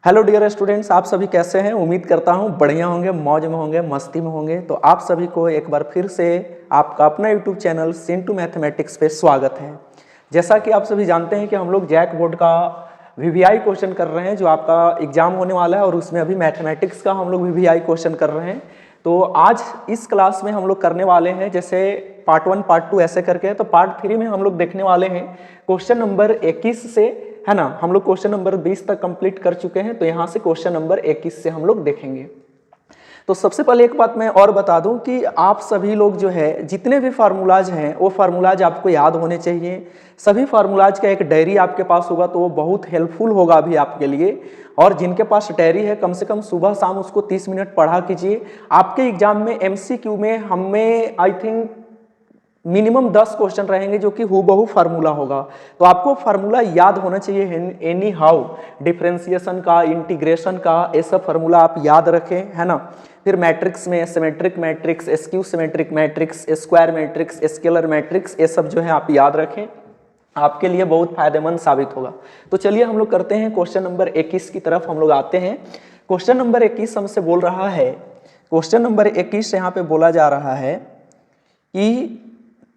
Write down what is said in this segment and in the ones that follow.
Hello dear students, आप सभी कैसे हैं। उम्मीद करता हूं बढ़िया होंगे, मौज में होंगे, मस्ती में होंगे। तो आप सभी को एक बार फिर से आपका अपना यूट्यूब चैनल सिंटू मैथमेटिक्स पे स्वागत है। जैसा कि आप सभी जानते हैं कि हम लोग जैक बोर्ड का वीवीआई क्वेश्चन कर रहे हैं, जो आपका एग्जाम होने वाला है, और उसमें अभी मैथमेटिक्स का हम लोग वीवीआई क्वेश्चन कर रहे हैं। तो आज इस क्लास में हम लोग करने वाले हैं, जैसे पार्ट 1 पार्ट 2 ऐसे करके, तो पार्ट 3 में हम लोग देखने वाले हैं क्वेश्चन नंबर 21 से, है ना। हम लोग क्वेश्चन नंबर 20 तक कंप्लीट कर चुके हैं, तो यहाँ से क्वेश्चन नंबर 21 से हम लोग देखेंगे। तो सबसे पहले एक बात मैं और बता दूं कि आप सभी लोग जो है जितने भी फार्मूलाज हैं वो फार्मूलाज आपको याद होने चाहिए। सभी फार्मूलाज का एक डायरी आपके पास होगा तो वो बहुत हेल्पफुल होगा अभी आपके लिए। और जिनके पास डायरी है कम से कम सुबह शाम उसको 30 मिनट पढ़ा कीजिए। आपके एग्जाम में एमसीक्यू में हमें आई थिंक मिनिमम 10 क्वेश्चन रहेंगे जो कि हूबहू फार्मूला होगा। तो आपको फार्मूला याद होना चाहिए एनी हाउ। डिफरेंशिएशन का, इंटीग्रेशन का, ये सब फार्मूला आप याद रखें, है ना। फिर मैट्रिक्स में symmetric matrix, skew symmetric matrix, square matrix, scalar matrix, ये सब जो है आप याद रखें, आपके लिए बहुत फायदेमंद साबित होगा। तो चलिए हम लोग करते हैं क्वेश्चन नंबर 21 की तरफ हम लोग आते हैं। क्वेश्चन नंबर 21 हमसे बोल रहा है, क्वेश्चन नंबर 21 यहाँ पे बोला जा रहा है कि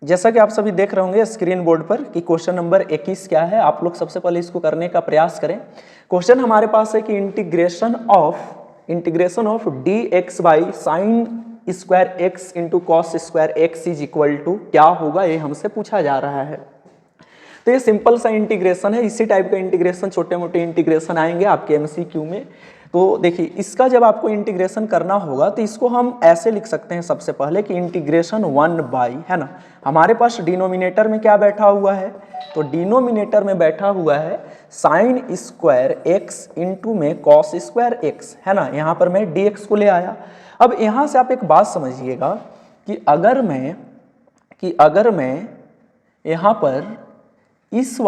जैसा कि आप सभी देख रहे होंगे स्क्रीन बोर्ड पर कि क्वेश्चन नंबर 21 क्या है। आप लोग सबसे पहले इसको करने का प्रयास करें। क्वेश्चन हमारे पास है कि integration of dx by sine square x into cos square x is equal to क्या होगा, ये हमसे पूछा जा रहा है। तो ये सिंपल सा इंटीग्रेशन है। इसी टाइप का इंटीग्रेशन, छोटे मोटे इंटीग्रेशन आएंगे आपके एमसीक्यू में। तो देखिए, इसका जब आपको इंटीग्रेशन करना होगा तो इसको हम ऐसे लिख सकते हैं सबसे पहले कि इंटीग्रेशन 1 बाई, है ना, हमारे पास डिनोमिनेटर में क्या बैठा हुआ है, तो डिनोमिनेटर में बैठा हुआ है साइन स्क्वायर एक्स इंटू में कॉस स्क्वायर एक्स, है ना। यहाँ पर मैं dx को ले आया। अब यहाँ से आप एक बात समझिएगा कि अगर मैं यहाँ पर इस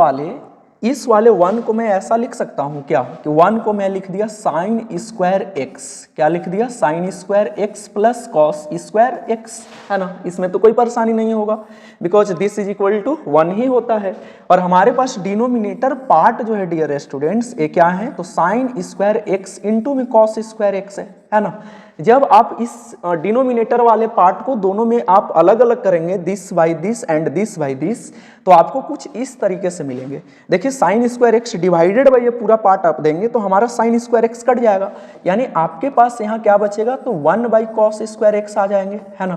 वाले 1 को मैं ऐसा लिख सकता हूं क्या कि 1 को मैं लिख दिया साइन स्क्वायर एक्स, क्या लिख दिया, sine square x plus cos square x, है ना। इसमें तो कोई परेशानी नहीं होगा because this is equal to 1 ही होता है। और हमारे पास डिनोमिनेटर पार्ट जो है डियर स्टूडेंट्स ये क्या है, तो साइन स्क्वायर एक्स इंटू में कॉस स्क्वायर एक्स है ना। जब आप इस डिनोमिनेटर वाले पार्ट को दोनों में आप अलग अलग करेंगे, this by this and this by this, तो आपको कुछ इस तरीके से मिलेंगे। देखिए, sign square x divided by ये पूरा पार्ट आप देंगे तो हमारा साइन स्क्वायर एक्स कट जाएगा, यानी आपके पास यहाँ क्या बचेगा, तो 1 बाई कॉस स्क्वायर एक्स आ जाएंगे, है ना।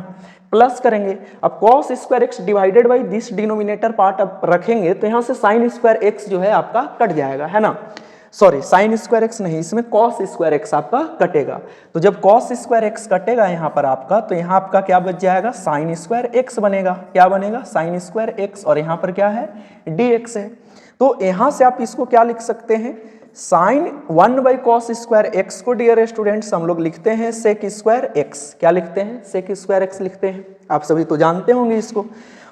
प्लस करेंगे, अब cos square x divided by this denominator part आप रखेंगे तो यहाँ से साइन स्क्वायर एक्स जो है आपका कट जाएगा, है ना। सॉरी, साइन स्क्वायर एक्स नहीं, इसमें कॉस स्क्वायर एक्स आपका कटेगा। तो जब कॉस स्क्वायर एक्स कटेगा यहाँ पर आपका, तो यहाँ आपका क्या बच जाएगा, साइन स्क्वायर एक्स बनेगा। क्या बनेगा, साइन स्क्वायर एक्स, और यहाँ पर क्या है, dx है। तो यहाँ से आप इसको क्या लिख सकते हैं, sine 1 by cos square x को डियर स्टूडेंट्स हम लोग लिखते हैं सेक स्क्वायर एक्स। क्या लिखते हैं, सेक स्क्वायर एक्स लिखते हैं, आप सभी तो जानते होंगे इसको।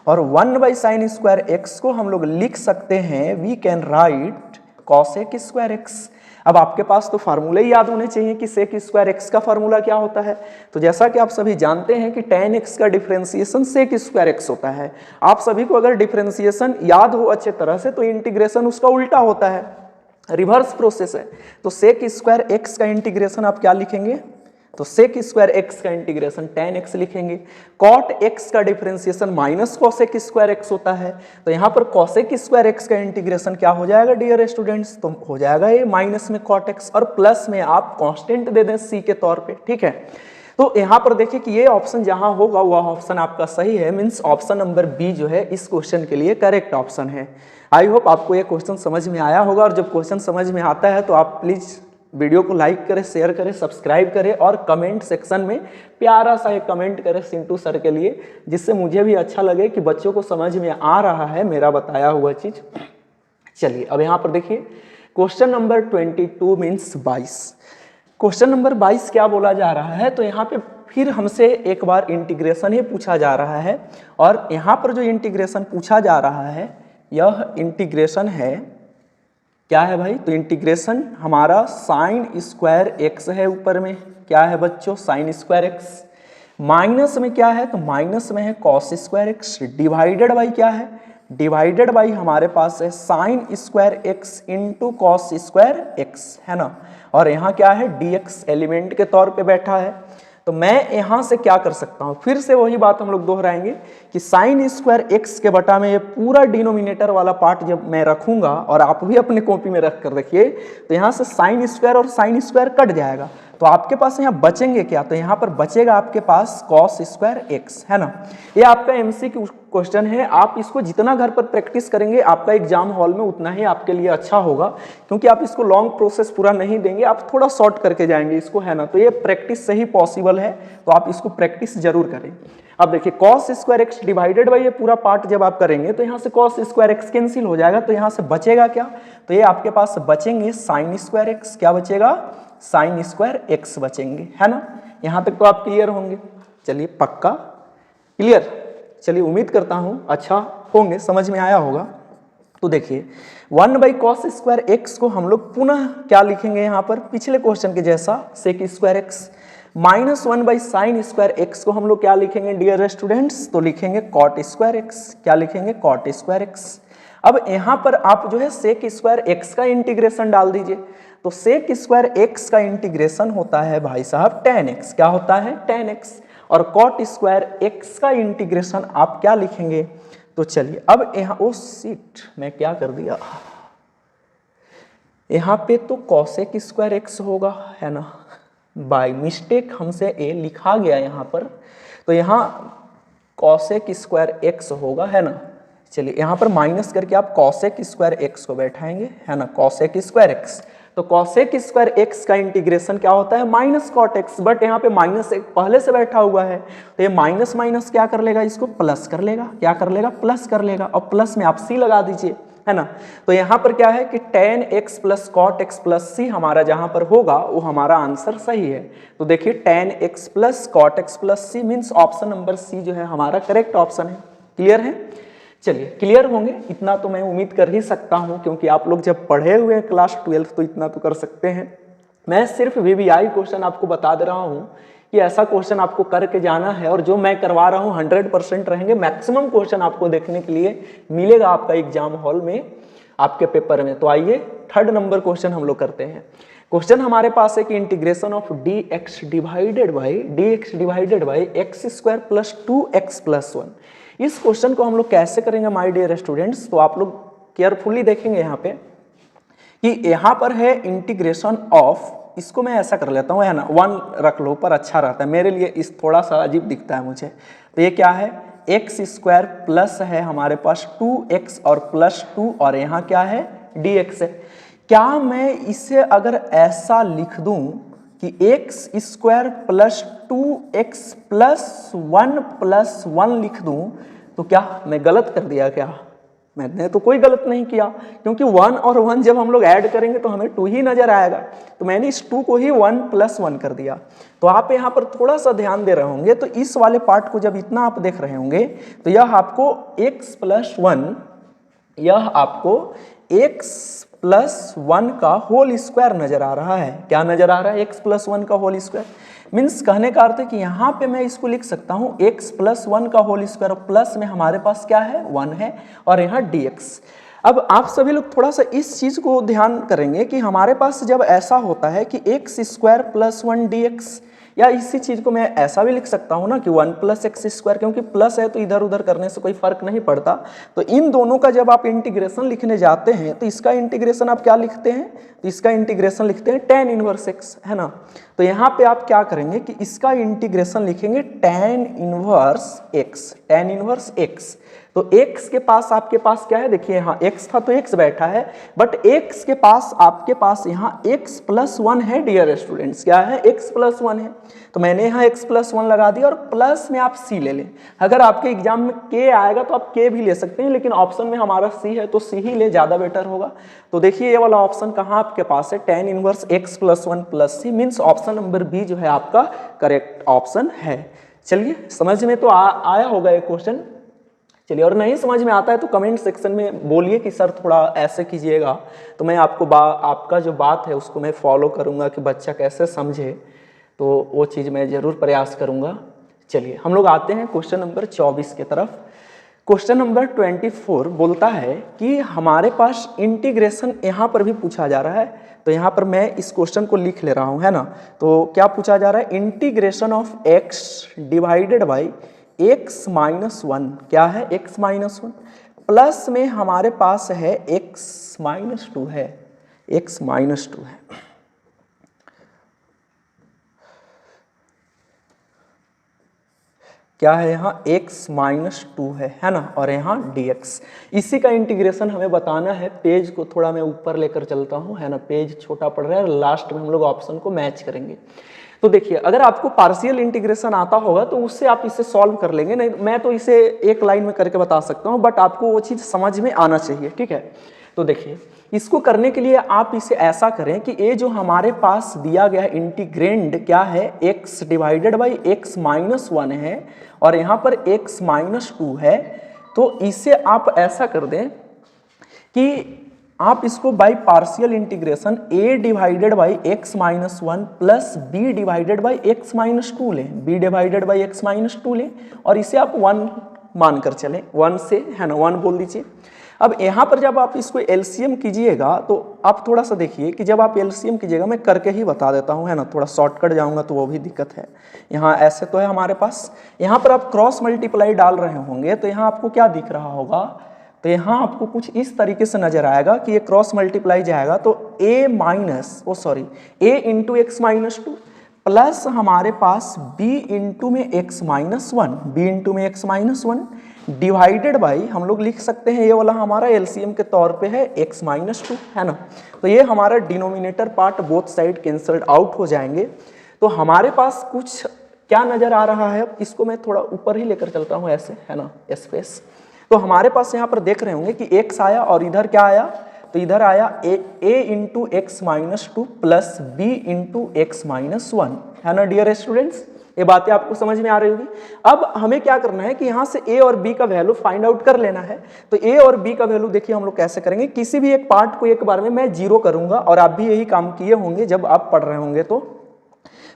और 1 बाई साइन स्क्वायर एक्स को हम लोग लिख सकते हैं, we can write cosec square x. अब आपके पास तो फार्मूले ही याद होने चाहिए कि सेक स्क्वायर एक्स का फार्मूला क्या होता है। तो जैसा कि आप सभी जानते हैं कि tan x का डिफरेंशिएशन सेक स्क्वायर एक्स होता है। आप सभी को अगर डिफरेंशिएशन याद हो अच्छे तरह से तो इंटीग्रेशन उसका उल्टा होता है, रिवर्स प्रोसेस है। तो सेक स्क्वायर एक्स का इंटीग्रेशन आप क्या लिखेंगे, तो सेक स्क्वायर एक्स का इंटीग्रेशन tan x लिखेंगे। कॉट x का differentiation minus cosec square x होता है, तो यहाँ पर कॉसेक स्क्वायर एक्स का इंटीग्रेशन क्या हो जाएगा डियर स्टूडेंट्स, तो हो जाएगा ये माइनस में कॉट x, और प्लस में आप कांस्टेंट दे दें c के तौर पे, ठीक है। तो यहाँ पर देखिए कि ये ऑप्शन जहाँ होगा वह ऑप्शन आपका सही है, मीन्स ऑप्शन नंबर बी जो है इस क्वेश्चन के लिए करेक्ट ऑप्शन है। आई होप आपको ये क्वेश्चन समझ में आया होगा, और जब क्वेश्चन समझ में आता है तो आप प्लीज वीडियो को लाइक करें, शेयर करें, सब्सक्राइब करें, और कमेंट सेक्शन में प्यारा सा एक कमेंट करें सिंटू सर के लिए, जिससे मुझे भी अच्छा लगे कि बच्चों को समझ में आ रहा है मेरा बताया हुआ चीज। चलिए अब यहाँ पर देखिए question number 22 means 22। Question number 22 क्या बोला जा रहा है, तो यहाँ पे फिर हमसे एक बार इंटीग्रेशन ही पूछा जा रहा है। और यहाँ पर जो इंटीग्रेशन पूछा जा रहा है यह इंटीग्रेशन है, क्या है भाई, तो इंटीग्रेशन हमारा साइन स्क्वायर एक्स है, ऊपर में क्या है बच्चों, साइन स्क्वायर एक्स, माइनस में क्या है, तो माइनस में है cos square x, divided by क्या है, डिवाइडेड बाई हमारे पास है sign square x into cos square x, है ना, और यहाँ क्या है dx एलिमेंट के तौर पे बैठा है। तो मैं यहाँ से क्या कर सकता हूँ, फिर से वही बात हम लोग दोहराएंगे कि साइन स्क्वायर एक्स के बटा में ये पूरा डिनोमिनेटर वाला पार्ट जब मैं रखूंगा, और आप भी अपने कॉपी में रख कर रखिए, तो यहाँ से साइन स्क्वायर और साइन स्क्वायर कट जाएगा, तो आपके पास यहाँ बचेंगे क्या, तो यहाँ पर बचेगा आपके पास कॉस स्क्वायर एक्स, है ना। ये आपका एमसीक्यू क्वेश्चन है, आप इसको जितना घर पर प्रैक्टिस करेंगे आपका एग्जाम हॉल में उतना ही आपके लिए अच्छा होगा, क्योंकि आप इसको लॉन्ग प्रोसेस पूरा नहीं देंगे, आप थोड़ा शॉर्ट करके जाएंगे इसको, है ना। तो ये प्रैक्टिस से ही पॉसिबल है, तो आप इसको प्रैक्टिस जरूर करें। अब देखिए cos square x divided by ये पूरा पार्ट जब आप करेंगे तो यहाँ से कॉस स्क्वायर एक्स कैंसिल हो जाएगा, तो यहाँ से बचेगा क्या, तो ये आपके पास बचेंगे साइन स्क्वायर एक्स, क्या बचेगा, साइन स्क्वायर एक्स बचेंगे, है ना। यहाँ तक तो आप क्लियर होंगे, चलिए पक्का क्लियर, चलिए उम्मीद करता हूँ अच्छा होंगे, समझ में आया होगा। तो देखिए 1 बाई कॉस स्क्वायर एक्स को हम लोग पुनः क्या लिखेंगे यहाँ पर, पिछले क्वेश्चन के जैसा sec square x, -1 by sine square x को हम लोग क्या लिखेंगे डियर स्टूडेंट्स, तो लिखेंगे कॉट स्क्वायर एक्स, क्या लिखेंगे, कॉट स्क्वायर एक्स। अब यहाँ पर आप जो है सेक स्क्वायर एक्स का इंटीग्रेशन डाल दीजिए, तो सेक स्क्वायर एक्स का इंटीग्रेशन होता है भाई साहब tan x, क्या होता है tan x, और कॉट स्क्वायर एक्स का इंटीग्रेशन आप क्या लिखेंगे, तो चलिए अब यहाँ ओ सीट मैं क्या कर दिया, यहाँ पे तो कॉसेक स्क्वायर एक्स होगा, है ना, बाय मिस्टेक हमसे ए लिखा गया यहाँ पर, तो यहाँ कॉसेक स्क्वायर एक्स होगा, है ना। चलिए यहाँ पर माइनस करके आप कॉसेक स्क्वायर एक्स को बैठाएंगे, है ना, कॉसेक स्क्वायर एक्स, तो कॉसेक स्क्वायर एक्स का इंटीग्रेशन क्या होता है, माइनस कॉट एक्स, बट यहाँ पे माइनस एक पहले से बैठा हुआ है, तो ये माइनस माइनस क्या कर लेगा, इसको प्लस कर लेगा, क्या कर लेगा, प्लस कर लेगा, और प्लस में आप सी लगा दीजिए, है ना। तो यहाँ पर क्या है कि tan x plus cot x plus c हमारा जहाँ पर होगा वो हमारा आंसर सही है। तो देखिए tan x plus cot x plus C means option number C जो है हमारा करेक्ट ऑप्शन है। क्लियर है, चलिए क्लियर होंगे, इतना तो मैं उम्मीद कर ही सकता हूँ, क्योंकि आप लोग जब पढ़े हुए हैं क्लास 12 तो इतना तो कर सकते हैं। मैं सिर्फ VBI क्वेश्चन आपको बता दे रहा हूँ कि ऐसा क्वेश्चन आपको करके जाना है, और जो मैं करवा रहा हूँ 100% रहेंगे, मैक्सिमम क्वेश्चन आपको देखने के लिए मिलेगा आपका एग्जाम हॉल में आपके पेपर में। तो आइए 3rd नंबर क्वेश्चन हम लोग करते हैं। क्वेश्चन हमारे पास है कि integration of dx divided by x square plus 2x plus 1, इस क्वेश्चन को हम लोग कैसे करेंगे माय डियर स्टूडेंट्स, तो आप लोग केयरफुली देखेंगे यहाँ पे कि यहाँ पर है इंटीग्रेशन ऑफ, इसको मैं ऐसा कर लेता हूँ, है ना, 1 रख लो पर अच्छा रहता है मेरे लिए, इस थोड़ा सा अजीब दिखता है मुझे। तो ये क्या है, एक्स स्क्वायर प्लस है हमारे पास 2x और प्लस 2, और यहाँ क्या है dx है। क्या मैं इसे अगर ऐसा लिख दूं कि x square plus 2x plus 1 लिख दूं, तो क्या मैं गलत कर दिया क्या, मैंने तो कोई गलत नहीं किया, क्योंकि 1 और 1 जब हम लोग ऐड करेंगे तो हमें 2 ही नजर आएगा, तो मैंने इस 2 को ही 1 + 1 कर दिया। तो आप यहाँ पर थोड़ा सा ध्यान दे रहे होंगे, तो इस वाले पार्ट को जब इतना आप देख रहे होंगे तो यह आपको x + 1, यह आपको x + 1 का होल स्क्वायर नजर आ रहा है। क्या नजर आ रहा है, x + 1 का होल स्क्वायर। मीन्स कहने का अर्थ है कि यहाँ पे मैं इसको लिख सकता हूँ x + 1 का होल स्क्वायर, प्लस में हमारे पास क्या है 1 है, और यहाँ dx। अब आप सभी लोग थोड़ा सा इस चीज को ध्यान करेंगे कि हमारे पास जब ऐसा होता है कि x² + 1 dx, या इसी चीज को मैं ऐसा भी लिख सकता हूँ ना कि 1 + x², क्योंकि प्लस है तो इधर उधर करने से कोई फर्क नहीं पड़ता। तो इन दोनों का जब आप इंटीग्रेशन लिखने जाते हैं तो इसका इंटीग्रेशन आप क्या लिखते हैं, तो इसका इंटीग्रेशन लिखते हैं tan 1x, है ना। तो यहाँ पे आप क्या करेंगे कि इसका इंटीग्रेशन लिखेंगे tan 1x। तो x के पास आपके पास क्या है, देखिए यहाँ x था तो x बैठा है, बट x के पास आपके पास यहाँ x + 1 है डियर स्टूडेंट्स, क्या है x + 1 है। तो मैंने यहाँ x + 1 लगा दिया, और प्लस में आप c ले लें। अगर आपके एग्जाम में k आएगा तो आप k भी ले सकते हैं, लेकिन ऑप्शन में हमारा c है तो c ही ले, ज़्यादा बेटर होगा। तो देखिए ये वाला ऑप्शन कहाँ आपके पास है, tan 1x + 1 + c, means option number B जो है आपका करेक्ट ऑप्शन है। चलिए समझ में तो आया होगा ये क्वेश्चन। चलिए, और नहीं समझ में आता है तो कमेंट सेक्शन में बोलिए कि सर थोड़ा ऐसे कीजिएगा, तो मैं आपको आपका जो बात है उसको मैं फॉलो करूंगा कि बच्चा कैसे समझे, तो वो चीज़ मैं ज़रूर प्रयास करूंगा। चलिए हम लोग आते हैं क्वेश्चन नंबर 24 की तरफ। क्वेश्चन नंबर 24 बोलता है कि हमारे पास इंटीग्रेशन यहाँ पर भी पूछा जा रहा है, तो यहाँ पर मैं इस क्वेश्चन को लिख ले रहा हूँ, है ना। तो क्या पूछा जा रहा है, integration of x divided by x minus 1, क्या है x माइनस 1, प्लस में हमारे पास है x माइनस 2 है, x माइनस 2 है। क्या है यहाँ x माइनस 2 है ना, और यहाँ dx। इसी का इंटीग्रेशन हमें बताना है। पेज को थोड़ा मैं ऊपर लेकर चलता हूँ, है ना, पेज छोटा पड़ रहा है, लास्ट में हम लोग ऑप्शन को मैच करेंगे। तो देखिए, अगर आपको पार्शियल इंटीग्रेशन आता होगा तो उससे आप इसे सॉल्व कर लेंगे, नहीं मैं तो इसे एक लाइन में करके बता सकता हूँ, बट आपको वो चीज़ समझ में आना चाहिए, ठीक है। तो देखिए, इसको करने के लिए आप इसे ऐसा करें कि ये जो हमारे पास दिया गया इंटीग्रेंड क्या है, x divided by x minus 1 है और यहाँ पर x माइनस 2 है। तो इसे आप ऐसा कर दें कि आप इसको by partial integration a divided by x minus 1 plus b divided by x minus 2 लें, b divided by x minus 2 लें और इसे आप 1 मानकर चलें, 1 से, है ना, 1 बोल दीजिए। अब यहाँ पर जब आप इसको एलसीएम कीजिएगा तो आप थोड़ा सा देखिए कि जब आप एलसीएम कीजिएगा, मैं करके ही बता देता हूँ, है ना, थोड़ा शॉर्टकट जाऊँगा तो वो भी दिक्कत है। यहाँ ऐसे तो है हमारे पास, यहाँ पर आप क्रॉस मल्टीप्लाई डाल रहे होंगे तो यहाँ आपको क्या दिख रहा होगा, तो यहाँ आपको कुछ इस तरीके से नजर आएगा कि ये क्रॉस मल्टीप्लाई जाएगा तो a minus a into x minus 2 plus हमारे पास b इंटू में x माइनस 1, b इंटू में x माइनस 1 डिवाइडेड बाई, हम लोग लिख सकते हैं ये वाला हमारा एलसीएम के तौर पे है x माइनस 2, है ना। तो ये हमारा denominator part both side cancelled out हो जाएंगे। तो हमारे पास कुछ क्या नजर आ रहा है, अब इसको मैं थोड़ा ऊपर ही लेकर चलता हूँ ऐसे, है ना, स्पेस। तो हमारे पास यहाँ पर देख रहे होंगे कि x आया और इधर क्या आया, तो इधर आया a into x minus 2 plus b into x minus 1, है ना डियर स्टूडेंट्स। ये बातें आपको समझ में आ रही होगी। अब हमें क्या करना है कि यहाँ से a और b का वैल्यू फाइंड आउट कर लेना है। तो a और b का वैल्यू देखिए हम लोग कैसे करेंगे, किसी भी एक पार्ट को एक बार में मैं 0 करूंगा और आप भी यही काम किए होंगे जब आप पढ़ रहे होंगे। तो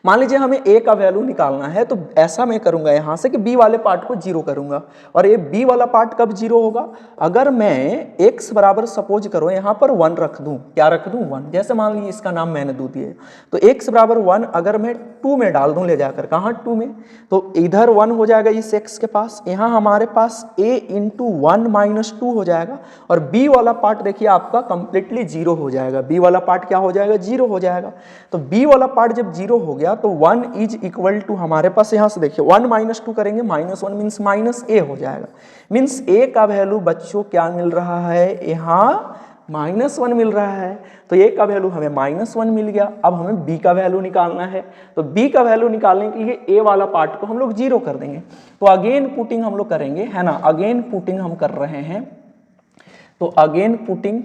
मान लीजिए हमें a का वैल्यू निकालना है, तो ऐसा मैं करूंगा यहाँ से कि b वाले पार्ट को 0 करूंगा। और ये b वाला पार्ट कब 0 होगा, अगर मैं x बराबर सपोज करो यहाँ पर 1 रख दूं, क्या रख दूं 1, जैसे मान लीजिए इसका नाम मैंने दे दिया, तो x बराबर 1 अगर मैं 2 में डाल दूं ले जाकर, कहाँ 2 में, तो इधर 1 हो जाएगा इस x के पास, यहाँ हमारे पास a इंटू 1 माइनस 2 हो जाएगा और b वाला पार्ट देखिए आपका कंप्लीटली 0 हो जाएगा, b वाला पार्ट क्या हो जाएगा, 0 हो जाएगा। तो b वाला पार्ट जब 0 हो गया तो 1 इज इक्वल टू हमारे पास यहाँ से देखिए 1 माइनस 2 करेंगे, माइनस 1 मीन्स माइनस a हो जाएगा। मीन्स a का वैल्यू बच्चों क्या मिल रहा है, यहाँ -1 मिल रहा है। तो a का वैल्यू हमें -1 मिल गया। अब हमें b का वैल्यू निकालना है, तो b का वैल्यू निकालने के लिए a वाला पार्ट को हम लोग 0 कर देंगे। तो अगेन पुटिंग हम लोग करेंगे, है ना, अगेन पुटिंग हम कर रहे हैं। तो अगेन पुटिंग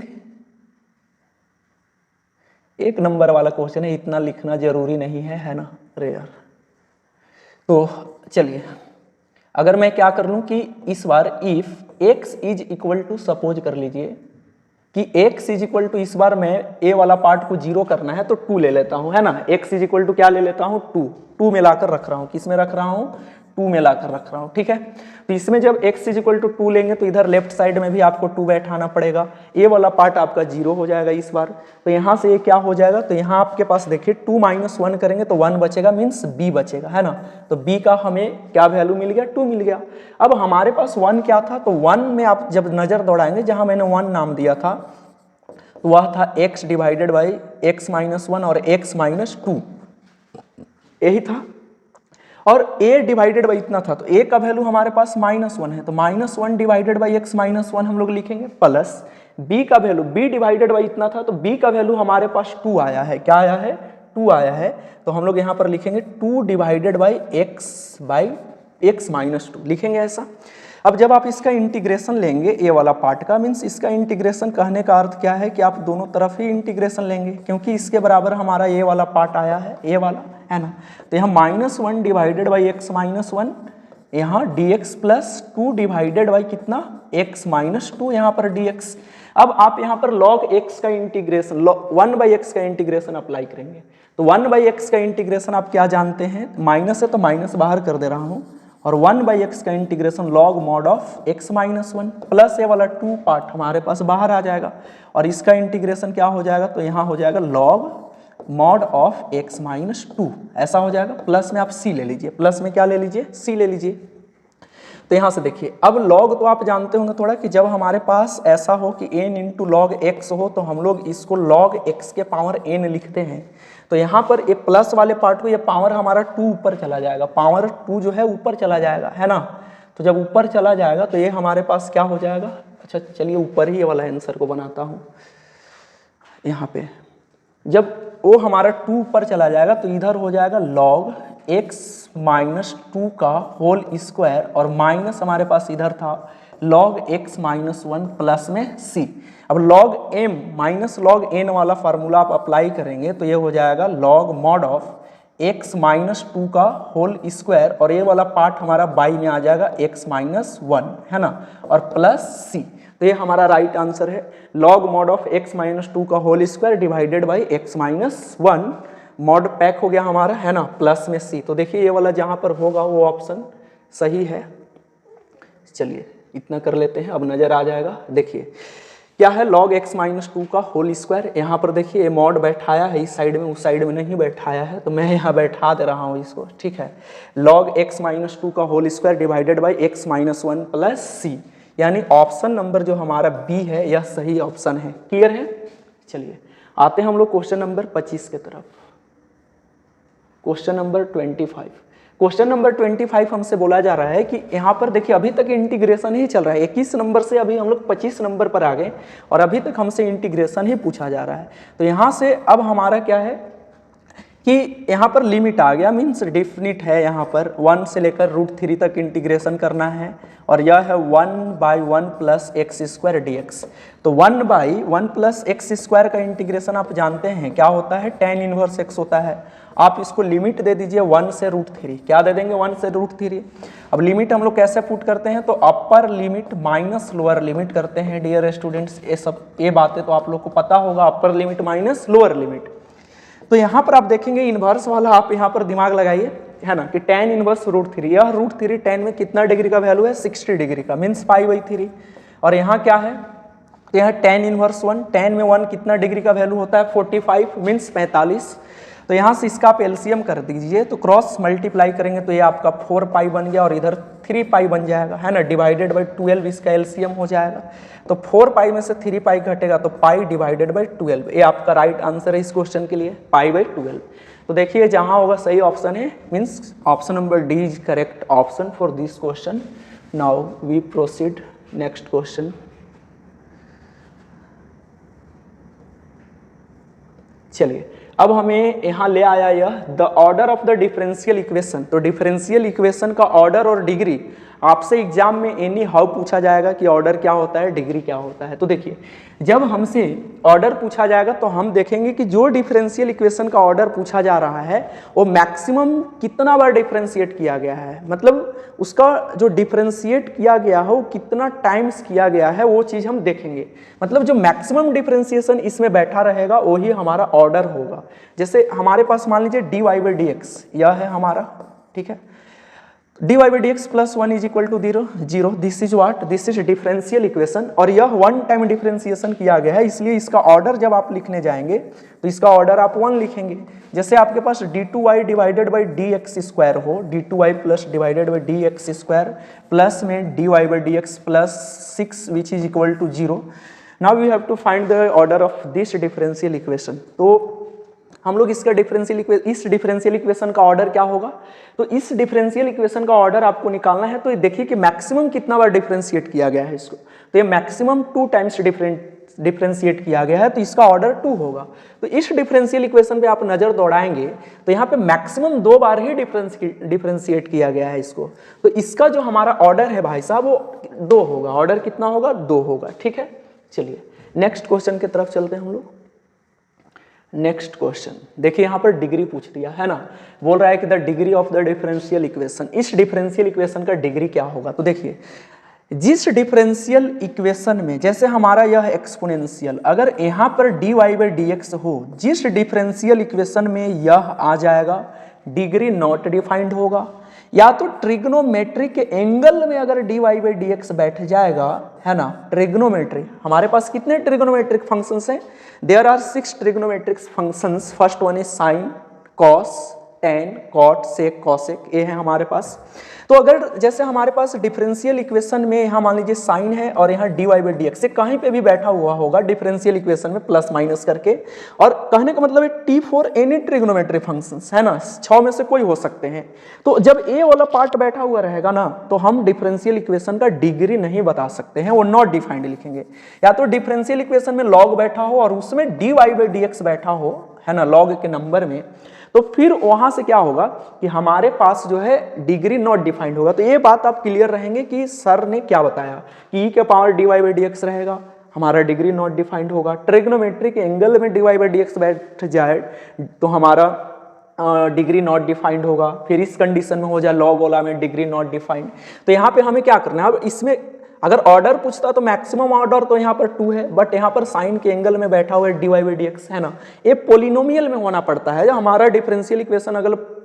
एक नंबर वाला क्वेश्चन है, इतना लिखना जरूरी नहीं है ना, रेयर। तो चलिए, अगर मैं क्या कर लूं कि इस बार if x is equal to, suppose कर लीजिए कि x इज इक्वल टू, इस बार मैं a वाला पार्ट को 0 करना है तो 2 ले लेता हूं, है ना, x इज इक्वल टू क्या ले लेता हूं 2 में लाकर रख रहा हूं, किस में रख रहा हूं 2 में लाकर रख रहा हूं, ठीक है। तो इसमें जब x इज इक्वल टू 2 लेंगे तो इधर लेफ्ट साइड में भी आपको 2 बैठाना पड़ेगा, a वाला पार्ट आपका 0 हो जाएगा इस बार। तो यहाँ से ये क्या हो जाएगा, तो यहाँ आपके पास देखिए 2 माइनस 1 करेंगे तो 1 बचेगा, मीन्स b बचेगा, है ना। तो b का हमें क्या वैल्यू मिल गया, 2 मिल गया। अब हमारे पास 1 क्या था, तो 1 में आप जब नजर दौड़ाएंगे, जहां मैंने 1 नाम दिया था तो वह था x divided by x minus 1 और x माइनस 2, यही था। और a डिवाइडेड बाई इतना था, तो a का वैल्यू हमारे पास -1 है, तो -1 डिवाइडेड बाई x माइनस 1 हम लोग लिखेंगे, प्लस b का वैल्यू, b डिवाइडेड बाई इतना था, तो b का वैल्यू हमारे पास 2 आया है, क्या आया है 2 आया है। तो हम लोग यहाँ पर लिखेंगे 2 डिवाइडेड बाई x माइनस 2 लिखेंगे ऐसा। अब जब आप इसका इंटीग्रेशन लेंगे a वाला पार्ट का, मीन्स इसका इंटीग्रेशन कहने का अर्थ क्या है कि आप दोनों तरफ ही इंटीग्रेशन लेंगे, क्योंकि इसके बराबर हमारा a वाला पार्ट आया है, a वाला, है ना। तो यहाँ -1 डिवाइडेड बाई एक्स माइनस 1, यहाँ dx प्लस 2 डिवाइडेड बाई कितना x माइनस 2, यहाँ पर dx। अब आप यहाँ पर log x का इंटीग्रेशन, 1/x का इंटीग्रेशन अप्लाई करेंगे। तो 1/x का इंटीग्रेशन आप क्या जानते हैं, माइनस है तो माइनस बाहर कर दे रहा हूँ, और 1/x का integration log mod of x minus 1 plus ये वाला 2 पार्ट हमारे पास बाहर आ जाएगा और इसका इंटीग्रेशन क्या हो जाएगा, तो यहाँ हो जाएगा log mod of x minus 2, ऐसा हो जाएगा। प्लस में आप c ले लीजिए, प्लस में क्या ले लीजिए, c ले लीजिए। तो यहाँ से देखिए, अब लॉग तो आप जानते होंगे थोड़ा कि जब हमारे पास ऐसा हो कि n इंटू लॉग x हो तो हम लोग इसको लॉग x के पावर n लिखते हैं। तो यहाँ पर ये प्लस वाले पार्ट को ये पावर हमारा 2 ऊपर चला जाएगा, पावर 2 जो है ऊपर चला जाएगा, है ना। तो जब ऊपर चला जाएगा तो ये हमारे पास क्या हो जाएगा, अच्छा चलिए ऊपर ही ये वाला आंसर को बनाता हूँ। यहाँ पे जब वो हमारा 2 ऊपर चला जाएगा तो इधर हो जाएगा लॉग x माइनस 2 का होल स्क्वायर और माइनस हमारे पास इधर था लॉग x माइनस 1 प्लस में c। अब log m minus log n वाला फार्मूला आप अप्लाई करेंगे तो ये हो जाएगा log mod of x minus 2 का होल स्क्वायर और ये वाला पार्ट हमारा बाई में आ जाएगा x माइनस 1, है ना, और प्लस c। तो ये हमारा राइट आंसर है, log mod of x minus 2 का whole square divided by x minus 1, mod pack हो गया हमारा, है ना, प्लस में c। तो देखिए ये वाला जहाँ पर होगा वो ऑप्शन सही है। चलिए इतना कर लेते हैं, अब नजर आ जाएगा। देखिए क्या है, लॉग x माइनस 2 का होल स्क्वायर, यहाँ पर देखिए मॉड बैठाया है इस साइड में, उस साइड में नहीं बैठाया है, तो मैं यहाँ बैठा दे रहा हूँ इसको, ठीक है। लॉग x माइनस 2 का whole square divided by x minus 1 plus c, यानी ऑप्शन नंबर जो हमारा बी है यह सही ऑप्शन है। क्लियर है। चलिए आते हैं हम लोग क्वेश्चन नंबर 25 के तरफ। क्वेश्चन नंबर 25, क्वेश्चन नंबर 25 हमसे बोला जा रहा है कि यहाँ पर देखिए अभी तक इंटीग्रेशन ही चल रहा है, 21 नंबर से अभी हम लोग 25 नंबर पर आ गए और अभी तक हमसे इंटीग्रेशन ही पूछा जा रहा है। तो यहाँ से अब हमारा क्या है कि यहाँ पर लिमिट आ गया, मीन्स डिफिनिट है, यहाँ पर 1 से लेकर √3 तक इंटीग्रेशन करना है और यह है 1/1 प्लस एक्स स्क्वायर dx। तो 1/1 प्लस एक्स स्क्वायर का इंटीग्रेशन आप जानते हैं क्या होता है, tan इनवर्स x होता है। आप इसको लिमिट दे दीजिए 1 से √3, क्या दे देंगे 1 से √3। अब लिमिट हम लोग कैसे पुट करते हैं, तो upper limit minus lower limit करते हैं डियर स्टूडेंट्स। ये बातें तो आप लोग को पता होगा, upper limit minus lower limit. तो यहाँ पर आप देखेंगे इन्वर्स वाला, आप यहाँ पर दिमाग लगाइए, है ना, कि tan इनवर्स √3, यह √3 tan में कितना डिग्री का वैल्यू है, 60 डिग्री का, मीन्स π/3। और यहाँ क्या है, तो यहाँ tan इनवर्स 1, tan में 1 कितना डिग्री का वैल्यू होता है, 45, मीन्स 45। तो यहाँ से इसका आप एलसीएम कर दीजिए, तो क्रॉस मल्टीप्लाई करेंगे तो ये आपका 4π बन गया और इधर 3π बन जाएगा, है ना, डिवाइडेड बाई 12 इसका एलसीएम हो जाएगा। तो 4π में से 3π घटेगा तो पाई डिवाइडेड बाई 12, ये आपका राइट आंसर है इस क्वेश्चन के लिए, π/12। तो देखिए जहाँ होगा सही ऑप्शन है, means option number D is correct option for this question. Now we proceed next question. चलिए अब हमें यहाँ ले आया यह the order of the differential equation. तो डिफरेंशियल इक्वेशन का ऑर्डर और डिग्री आपसे एग्जाम में एनी हाउ पूछा जाएगा कि ऑर्डर क्या होता है, डिग्री क्या होता है। तो देखिए जब हमसे ऑर्डर पूछा जाएगा तो हम देखेंगे कि जो डिफरेंशियल इक्वेशन का ऑर्डर पूछा जा रहा है वो मैक्सिमम कितना बार डिफरेंशिएट किया गया है, मतलब उसका जो डिफरेंशिएट किया गया है वो कितना टाइम्स किया गया है, वो चीज़ हम देखेंगे। मतलब जो मैक्सिमम डिफरेंशिएशन इसमें बैठा रहेगा वही हमारा ऑर्डर होगा। जैसे हमारे पास मान लीजिए dy/dx यह है हमारा, ठीक है, dy/dx plus 1 is equal to 0, this is what, this is differential equation और यह 1 टाइम डिफरेंशिएशन किया गया है, इसलिए इसका ऑर्डर जब आप लिखने जाएंगे तो इसका ऑर्डर आप 1 लिखेंगे। जैसे आपके पास d2y divided by dx square हो, d2y plus divided by dx square plus में dy/dx plus 6 which is equal to 0। Now we have to find the order of this differential equation. तो हम लोग इसका इस डिफरेंशियल इक्वेशन का order क्या होगा, तो इस डिफरेंशियल इक्वेशन का ऑर्डर आपको निकालना है। तो देखिए कि मैक्सिमम कितना बार डिफरेंशिएट किया गया है इसको, तो ये मैक्सिमम 2 टाइम्स डिफरेंशिएट किया गया है, तो इसका ऑर्डर 2 होगा। तो इस डिफरेंशियल इक्वेशन पे आप नजर दौड़ाएंगे तो यहाँ पे मैक्सिमम 2 बार ही डिफरेंशिएट किया गया है इसको, तो इसका जो हमारा ऑर्डर है भाई साहब वो 2 होगा। ऑर्डर कितना होगा, 2 होगा, ठीक है। चलिए नेक्स्ट क्वेश्चन की तरफ चलते हैं हम लोग। नेक्स्ट क्वेश्चन देखिए, यहाँ पर डिग्री पूछ दिया है ना, बोल रहा है कि the degree of the differential equation, इस डिफरेंशियल इक्वेशन का डिग्री क्या होगा। तो देखिए जिस डिफरेंशियल इक्वेशन में जैसे हमारा यह एक्सपोनेंशियल, अगर यहाँ पर dy/dx हो, जिस डिफरेंशियल इक्वेशन में यह आ जाएगा डिग्री नॉट डिफाइंड होगा, या तो ट्रिग्नोमेट्रिक एंगल में अगर dy बाई डी एक्स बैठ जाएगा, है ना, ट्रिग्नोमेट्री, हमारे पास कितने ट्रिग्नोमेट्रिक फंक्शंस हैं, there are 6 trigonometric functions. First one is sine, cos, tan, cot, sec, cosec, ये है हमारे पास। तो अगर जैसे हमारे पास डिफरेंशियल इक्वेशन में यहाँ मान लीजिए साइन है और यहाँ dy बाई डी एक्स, कहीं पे भी बैठा हुआ होगा डिफरेंशियल इक्वेशन में प्लस माइनस करके, और कहने का मतलब है T for any trigonometric functions, है ना, 6 में से कोई हो सकते हैं। तो जब ए वाला पार्ट बैठा हुआ रहेगा ना, तो हम डिफरेंशियल इक्वेशन का डिग्री नहीं बता सकते हैं, वो नॉट डिफाइंड लिखेंगे। या तो डिफरेंशियल इक्वेशन में लॉग बैठा हो और उसमें dy बाई डी एक्स बैठा हो, है ना, लॉग के नंबर में, तो फिर वहां से क्या होगा कि हमारे पास जो है डिग्री नॉट डिफाइंड होगा। तो ये बात आप क्लियर रहेंगे कि सर ने क्या बताया कि e के power dy by D x रहेगा, हमारा डिग्री नॉट डिफाइंड होगा। ट्रिग्नोमेट्रिक एंगल में dy बाई डी एक्स बैठ जाए तो हमारा डिग्री नॉट डिफाइंड होगा। फिर इस कंडीशन में हो जाए लॉग वाला में डिग्री नॉट डिफाइंड। तो यहाँ पे हमें क्या करना है, अब इसमें अगर ऑर्डर पूछता तो मैक्सिमम ऑर्डर तो यहाँ पर 2 है, बट यहाँ पर साइन के एंगल में बैठा हुआ है dy बाई डी एक्स, है ना, ये पोलिनोमियल में होना पड़ता है। जो हमारा डिफरेंशियल इक्वेशन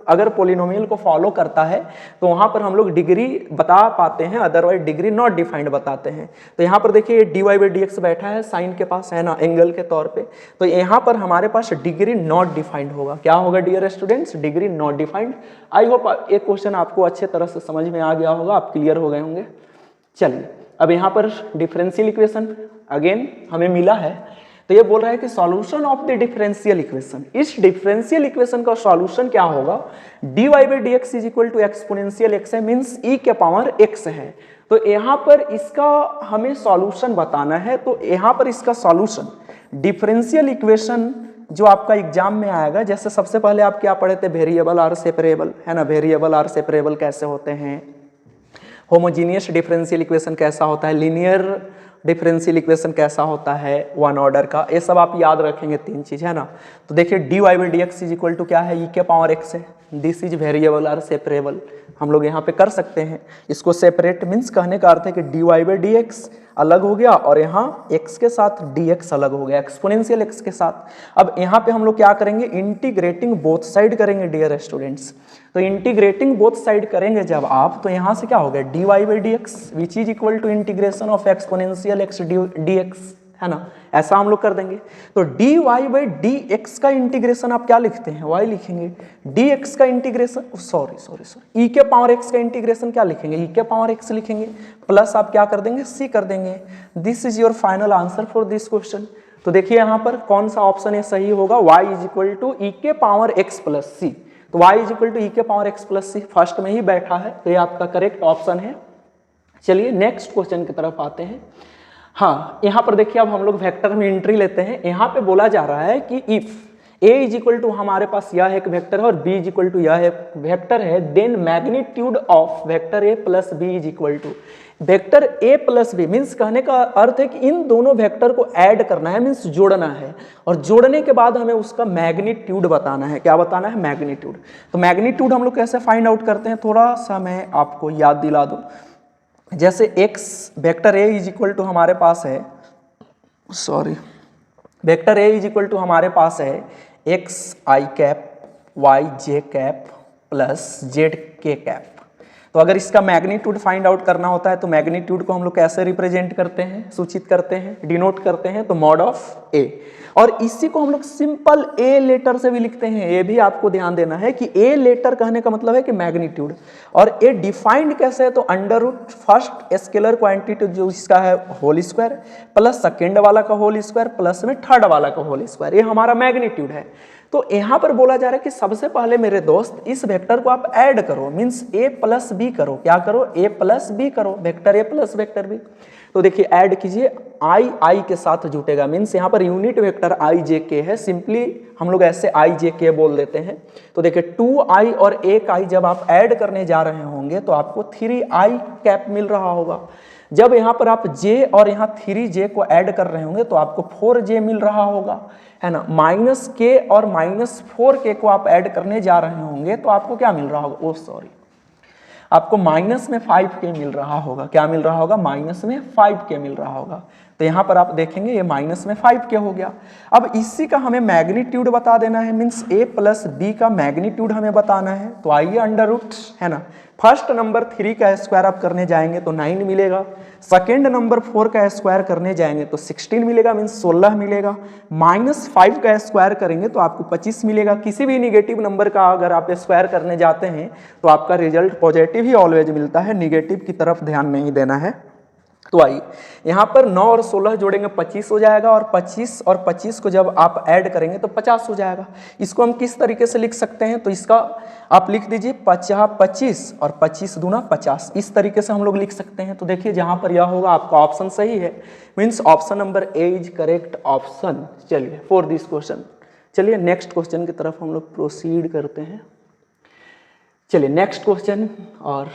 अगर पोलिनोमियल को फॉलो करता है तो वहाँ पर हम लोग डिग्री बता पाते हैं, अदरवाइज डिग्री नॉट डिफाइंड बताते हैं। तो यहाँ पर देखिए dy बाई डी एक्स बैठा है साइन के पास, है ना, एंगल के तौर पे, तो यहाँ पर हमारे पास डिग्री नॉट डिफाइंड होगा। क्या होगा dear students, degree not defined. I hope एक क्वेश्चन आपको अच्छे तरह से समझ में आ गया होगा, आप क्लियर हो गए होंगे। चलिए अब यहाँ पर डिफरेंशियल इक्वेशन अगेन हमें मिला है, तो ये बोल रहा है कि solution of the differential equation. इस डिफरेंशियल इक्वेशन का सॉल्यूशन क्या होगा, dy by D X is equal to exponential x है, मीन्स e के पावर x है। तो यहाँ पर इसका हमें सॉल्यूशन बताना है। तो यहाँ पर इसका सॉल्यूशन डिफरेंशियल इक्वेशन जो आपका एग्जाम में आएगा, जैसे सबसे पहले आप क्या पढ़े थे, वेरिएबल आर सेपरेबल, है ना, वेरिएबल आर सेपरेबल कैसे होते हैं, होमोजीनियस डिफरेंशियल इक्वेशन कैसा होता है, लीनियर डिफरेंशियल इक्वेशन कैसा होता है वन ऑर्डर का, ये सब आप याद रखेंगे 3 चीज, है ना। तो देखिए dy by D X is equal to क्या है, e के पावर x है, this is variable are separable. हम लोग यहाँ पे कर सकते हैं इसको सेपरेट, मीन्स कहने का अर्थ है कि dy बाई डी एक्स अलग हो गया और यहाँ x के साथ dx अलग हो गया, एक्सपोनेंशियल x के साथ। अब यहाँ पे हम लोग क्या करेंगे, इंटीग्रेटिंग बोथ साइड करेंगे डियर स्टूडेंट्स। तो इंटीग्रेटिंग बोथ साइड करेंगे जब आप, तो यहाँ से क्या हो गया, dy by D X which is equal to integration of exponential x dx, है ना, ऐसा हम लोग कर देंगे। तो dy बाई डी एक्स का इंटीग्रेशन आप क्या लिखते हैं, y लिखेंगे, dx का इंटीग्रेशन सॉरी e के पावर x का इंटीग्रेशन क्या लिखेंगे, e के पावर x लिखेंगे, प्लस आप क्या कर देंगे, c कर देंगे। This is your final answer for this question. तो देखिए यहाँ पर कौन सा ऑप्शन है सही होगा, y is equal to e के पावर x प्लस c। तो y is equal to e के power x plus c first में ही बैठा है, तो ये आपका करेक्ट ऑप्शन है। चलिए नेक्स्ट क्वेश्चन की तरफ आते हैं। हाँ, यहाँ पर देखिए अब हम लोग वेक्टर में एंट्री लेते हैं। यहाँ पे बोला जा रहा है कि if a is equal to हमारे पास यह एक वेक्टर है और b इज इक्वल टू यह एक वेक्टर है, then magnitude of vector a plus b is equal to vector a plus b, means कहने का अर्थ है कि इन दोनों वेक्टर को ऐड करना है, मीन्स जोड़ना है, और जोड़ने के बाद हमें उसका मैग्नीट्यूड बताना है। क्या बताना है, मैग्नीट्यूड। तो मैग्नीट्यूड हम लोग कैसे फाइंड आउट करते हैं, थोड़ा सा मैं आपको याद दिला दूं। जैसे x vector a is equal to हमारे पास है, vector a is equal to हमारे पास है x i cap y j cap plus z k cap. तो अगर इसका मैग्नीट्यूड फाइंड आउट करना होता है तो मैग्नीट्यूड को हम लोग कैसे रिप्रेजेंट करते हैं, सूचित करते हैं, डिनोट करते हैं, तो मॉड ऑफ a। और इसी को हम लोग सिंपल a लेटर से भी लिखते हैं। ये भी आपको ध्यान देना है कि a लेटर कहने का मतलब है कि मैग्नीट्यूड, और a डिफाइंड कैसे है, तो under root first scalar quantity जो इसका है होल स्क्वायर प्लस सेकेंड वाला का होल स्क्वायर प्लस में थर्ड वाला का होल स्क्वायर, ये हमारा मैग्नीट्यूड है। तो यहाँ पर बोला जा रहा है कि सबसे पहले मेरे दोस्त इस वेक्टर को आप ऐड करो, मीन्स a प्लस बी करो। क्या करो, a प्लस बी करो, vector a plus vector b. तो देखिए ऐड कीजिए, i के साथ जुटेगा, मीन्स यहाँ per unit vector i j k है, सिंपली हम लोग ऐसे i j k बोल देते हैं। तो देखिए 2i और 1i जब आप ऐड करने जा रहे होंगे तो आपको 3i कैप मिल रहा होगा। जब यहाँ पर आप j और यहाँ 3j को ऐड कर रहे होंगे तो आपको 4j मिल रहा होगा, है ना। माइनस k और माइनस 4k को आप ऐड करने जा रहे होंगे तो आपको क्या मिल रहा होगा, आपको माइनस में 5k मिल रहा होगा। क्या मिल रहा होगा, माइनस में 5k मिल रहा होगा। तो यहाँ पर आप देखेंगे ये माइनस में 5 क्या हो गया। अब इसी का हमें मैग्नीट्यूड बता देना है, मीन्स a प्लस बी का मैग्नीट्यूड हमें बताना है। तो आइए अंडर रूट, है ना, फर्स्ट नंबर 3 का स्क्वायर आप करने जाएंगे तो 9 मिलेगा, सेकेंड नंबर 4 का स्क्वायर करने जाएंगे तो 16 मिलेगा, मीन्स 16 मिलेगा, -5 का स्क्वायर करेंगे तो आपको 25 मिलेगा। किसी भी निगेटिव नंबर का अगर आप स्क्वायर करने जाते हैं तो आपका रिजल्ट पॉजिटिव ही ऑलवेज मिलता है, निगेटिव की तरफ ध्यान नहीं देना है। तो आइए यहाँ पर 9 और 16 जोड़ेंगे 25 हो जाएगा, और 25 और 25 को जब आप ऐड करेंगे तो 50 हो जाएगा। इसको हम किस तरीके से लिख सकते हैं, तो इसका आप लिख दीजिए 25 और 25 दूना 50, इस तरीके से हम लोग लिख सकते हैं। तो देखिए जहाँ पर यह होगा आपका ऑप्शन सही है, means option number A is correct option. चलिए फॉर दिस क्वेश्चन, चलिए नेक्स्ट क्वेश्चन की तरफ हम लोग प्रोसीड करते हैं। चलिए नेक्स्ट क्वेश्चन, और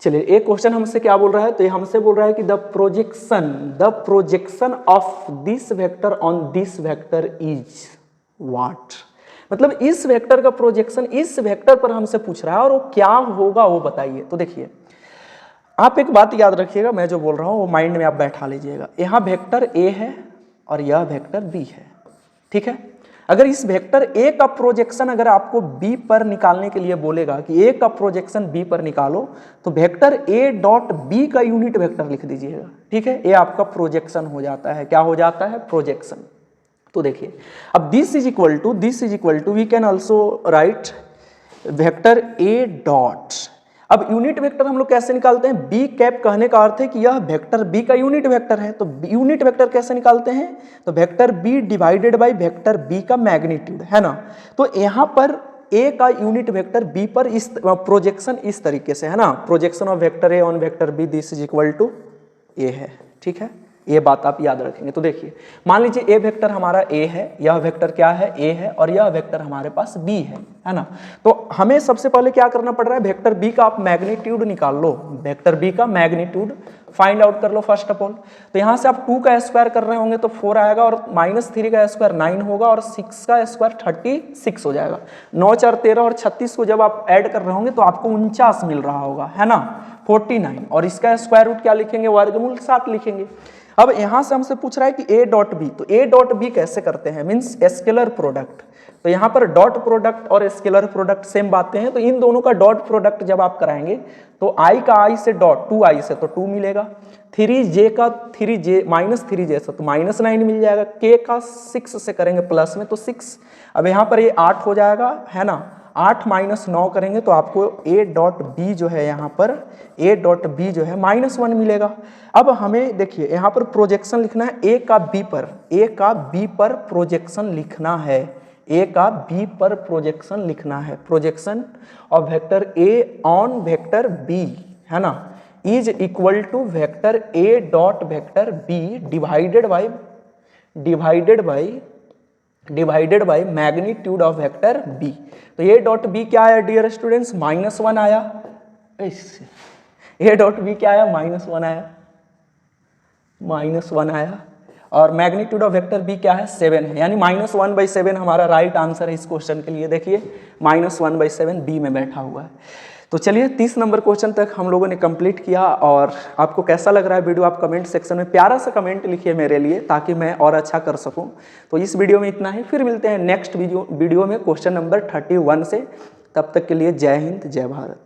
चलिए एक क्वेश्चन हमसे क्या बोल रहा है, तो ये हमसे बोल रहा है कि the projection of this vector on this vector is what. मतलब इस वेक्टर का प्रोजेक्शन इस वेक्टर पर हमसे पूछ रहा है और वो क्या होगा वो बताइए। तो देखिए आप एक बात याद रखिएगा, मैं जो बोल रहा हूँ वो माइंड में आप बैठा लीजिएगा। यहाँ वेक्टर ए है और यह वेक्टर बी है, ठीक है। अगर इस वेक्टर ए का प्रोजेक्शन अगर आपको बी पर निकालने के लिए बोलेगा कि ए का प्रोजेक्शन बी पर निकालो, तो वेक्टर ए डॉट बी का यूनिट वेक्टर लिख दीजिएगा, ठीक है। ए आपका प्रोजेक्शन हो जाता है, क्या हो जाता है, प्रोजेक्शन। तो देखिए अब this is equal to we can also write vector a dot. अब यूनिट वेक्टर हम लोग कैसे निकालते हैं, बी कैप कहने का अर्थ है कि यह वेक्टर बी का यूनिट वेक्टर है। तो यूनिट वेक्टर कैसे निकालते हैं, तो vector b divided by vector b का मैग्नीट्यूड, है ना। तो यहाँ पर ए का यूनिट वेक्टर बी पर इस प्रोजेक्शन इस तरीके से, है ना, projection of vector A on vector B this is equal to A है, ठीक है। ये बात आप याद रखेंगे। तो देखिए मान लीजिए ए वेक्टर हमारा ए है, यह वेक्टर क्या है, ए है, और यह वेक्टर हमारे पास बी है ना। तो हमें सबसे पहले क्या करना पड़ रहा है, वेक्टर बी का आप मैग्नीट्यूड निकाल लो, वेक्टर बी का मैग्नीट्यूड फाइंड आउट कर लो फर्स्ट ऑफ ऑल। तो यहाँ से आप 2 का स्क्वायर कर रहे होंगे तो 4 आएगा, और -3 का स्क्वायर 9 होगा, और 6 का स्क्वायर 36 हो जाएगा। 9 4 13 और 36 को जब आप ऐड कर रहे होंगे तो आपको 49 मिल रहा होगा, है ना, 49। और इसका स्क्वायर रूट क्या लिखेंगे, वर्गमूल 7 लिखेंगे। अब यहां से हमसे पूछ रहा है कि ए डॉट बी, तो ए डॉट बी कैसे करते हैं, मीन्स स्केलर प्रोडक्ट। तो यहाँ पर डॉट प्रोडक्ट और स्केलर प्रोडक्ट सेम बातें हैं, तो इन दोनों का डॉट प्रोडक्ट जब आप कराएंगे तो आई का आई से डॉट 2i से तो 2 मिलेगा, 3j का 3j -3j से तो -9 मिल जाएगा, k का 6 से करेंगे प्लस में तो 6। अब यहाँ पर ये 8 हो जाएगा, है ना, 8 - 9 करेंगे तो आपको a डॉट बी जो है, यहाँ पर a डॉट बी जो है -1 मिलेगा। अब हमें देखिए यहाँ पर प्रोजेक्शन लिखना है a का b पर प्रोजेक्शन लिखना है, a का b पर प्रोजेक्शन लिखना है। Projection of vector a on vector b, है ना, is equal to vector a dot vector b divided by magnitude of vector b। तो ये डॉट b क्या आया डियर स्टूडेंट्स, -1 आया। ये डॉट b क्या आया, -1 आया, और मैग्नीट्यूड ऑफ वेक्टर b क्या है, 7 है, यानी -1/7 हमारा राइट आंसर है इस क्वेश्चन के लिए। देखिए -1/7 बी में बैठा हुआ है। तो चलिए 30 नंबर क्वेश्चन तक हम लोगों ने कंप्लीट किया, और आपको कैसा लग रहा है वीडियो आप कमेंट सेक्शन में प्यारा सा कमेंट लिखिए मेरे लिए, ताकि मैं और अच्छा कर सकूं। तो इस वीडियो में इतना ही, फिर मिलते हैं नेक्स्ट वीडियो में क्वेश्चन नंबर 31 से। तब तक के लिए जय हिंद, जय भारत।